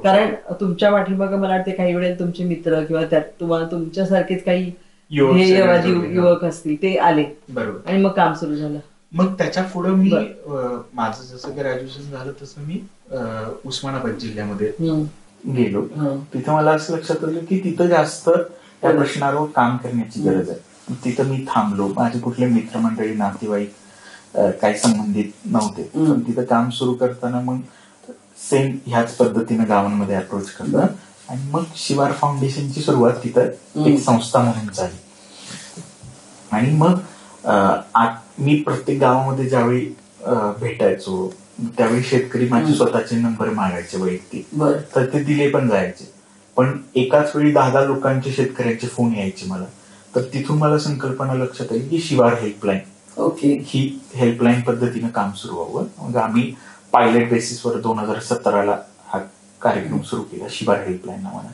कारण तुमच्या पाठीमागे मला वाटते काही वेळेला तुमचे मित्र किंवा त्यात तुम्हाला तुमच्यासारखेच काही ध्येयवादी युवक असतील ते आले, बरोबर, आणि मग काम सुरू झालं. मग त्याच्या पुढे मी माझं जसं की ग्रॅज्युएशन झालं तसं मी उस्मानाबाद जिल्ह्यामध्ये गेलो. तिथं मला असं लक्षात आलं की तिथं जास्त त्या प्रश्नावर काम करण्याची गरज आहे. तिथं मी थांबलो. माझे कुठले मित्रमंडळी, नातेवाईक काही संबंधित नव्हते. पण तिथं काम सुरू करताना मग सेम ह्याच पद्धतीनं गावांमध्ये अप्रोच करतात आणि मग शिवार फाउंडेशनची सुरुवात तिथं एक संस्था म्हणून झाली. आणि मग मी प्रत्येक गावामध्ये ज्यावेळी भेटायचो त्यावेळी शेतकरी माझे स्वतःचे नंबर मागायचे वैयक्तिक, तर ते दिले पण जायचे. पण एकाच वेळी 10 लोकांचे शेतकऱ्यांचे फोन यायचे मला. तर तिथून मला संकल्पना लक्षात आली की शिवार हेल्पलाईन, ही हेल्पलाईन पद्धतीनं काम सुरू व्हावं. मग आम्ही पायलट बेसिसवर 2017ला हा कार्यक्रम सुरू केला, शिवार हेल्पलाईन नावानं.